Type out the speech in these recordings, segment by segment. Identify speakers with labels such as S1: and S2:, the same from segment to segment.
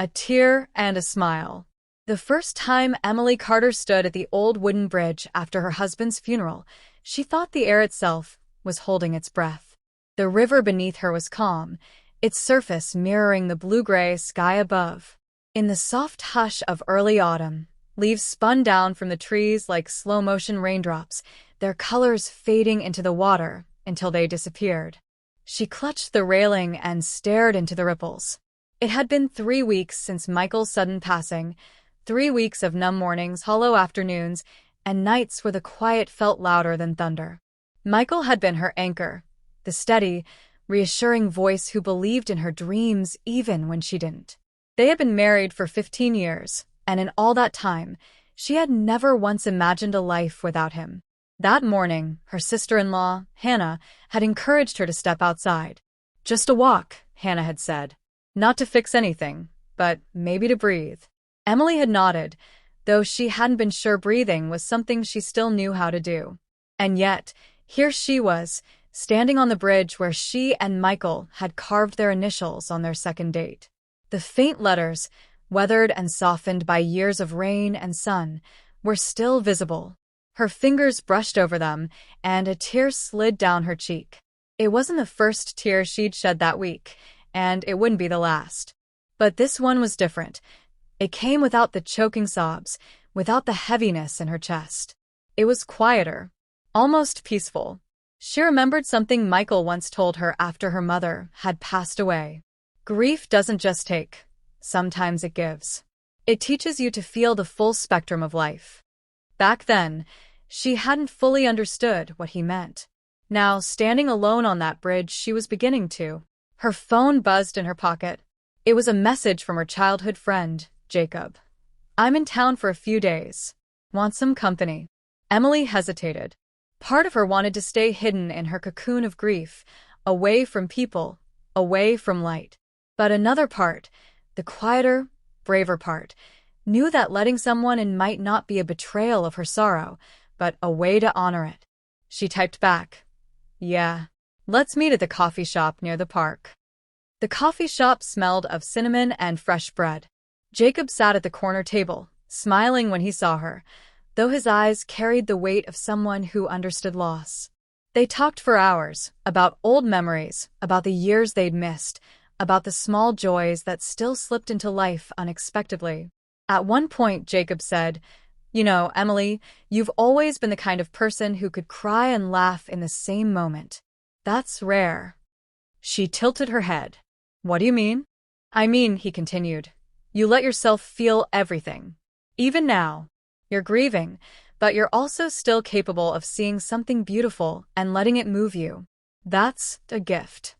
S1: a tear, and a smile. The first time Emily Carter stood at the old wooden bridge after her husband's funeral, she thought the air itself was holding its breath. The river beneath her was calm, its surface mirroring the blue-gray sky above. In the soft hush of early autumn, leaves spun down from the trees like slow-motion raindrops, their colors fading into the water until they disappeared. She clutched the railing and stared into the ripples. It had been 3 weeks since Michael's sudden passing, 3 weeks of numb mornings, hollow afternoons, and nights where the quiet felt louder than thunder. Michael had been her anchor, the steady, reassuring voice who believed in her dreams even when she didn't. They had been married for 15 years, and in all that time, she had never once imagined a life without him. That morning, her sister-in-law, Hannah, had encouraged her to step outside. "Just a walk," Hannah had said. "Not to fix anything, but maybe to breathe." Emily had nodded, though she hadn't been sure breathing was something she still knew how to do. And yet, here she was, standing on the bridge where she and Michael had carved their initials on their second date. The faint letters, weathered and softened by years of rain and sun, were still visible. Her fingers brushed over them, and a tear slid down her cheek. It wasn't the first tear she'd shed that week, and it wouldn't be the last. But this one was different. It came without the choking sobs, without the heaviness in her chest. It was quieter, almost peaceful. She remembered something Michael once told her after her mother had passed away. Grief doesn't just take. Sometimes it gives. It teaches you to feel the full spectrum of life. Back then, she hadn't fully understood what he meant. Now, standing alone on that bridge, she was beginning to. Her phone buzzed in her pocket. It was a message from her childhood friend, Jacob. "I'm in town for a few days. Want some company?" Emily hesitated. Part of her wanted to stay hidden in her cocoon of grief, away from people, away from light. But another part, the quieter, braver part, knew that letting someone in might not be a betrayal of her sorrow, but a way to honor it. She typed back, "Yeah, let's meet at the coffee shop near the park." The coffee shop smelled of cinnamon and fresh bread. Jacob sat at the corner table, smiling when he saw her, though his eyes carried the weight of someone who understood loss. They talked for hours, about old memories, about the years they'd missed, about the small joys that still slipped into life unexpectedly. At one point, Jacob said, "You know, Emily, you've always been the kind of person who could cry and laugh in the same moment. That's rare." She tilted her head. "What do you mean?" "I mean," he continued, "you let yourself feel everything. Even now, you're grieving, but you're also still capable of seeing something beautiful and letting it move you. That's a gift."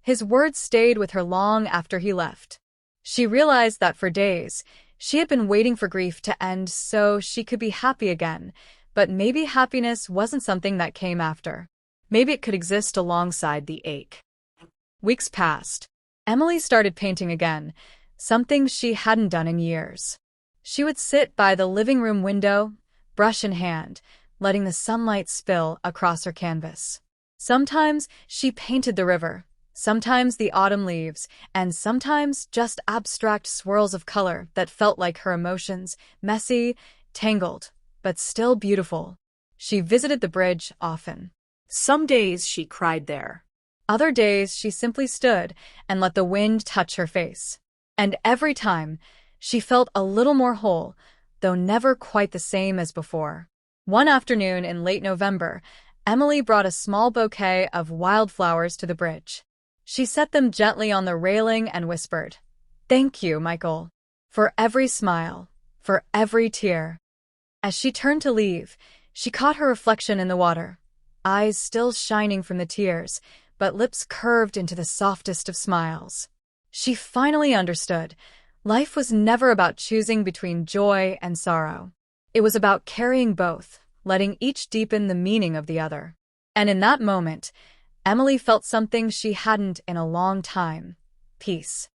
S1: His words stayed with her long after he left. She realized that for days, she had been waiting for grief to end so she could be happy again, but maybe happiness wasn't something that came after. Maybe it could exist alongside the ache. Weeks passed. Emily started painting again, something she hadn't done in years. She would sit by the living room window, brush in hand, letting the sunlight spill across her canvas. Sometimes she painted the river, sometimes the autumn leaves, and sometimes just abstract swirls of color that felt like her emotions, messy, tangled, but still beautiful. She visited the bridge often. Some days she cried there. Other days she simply stood and let the wind touch her face. And every time, she felt a little more whole, though never quite the same as before. One afternoon in late November, Emily brought a small bouquet of wildflowers to the bridge. She set them gently on the railing and whispered, "Thank you, Michael, for every smile, for every tear." As she turned to leave, she caught her reflection in the water, eyes still shining from the tears, but lips curved into the softest of smiles. She finally understood. Life was never about choosing between joy and sorrow. It was about carrying both, letting each deepen the meaning of the other. And in that moment, Emily felt something she hadn't in a long time: peace.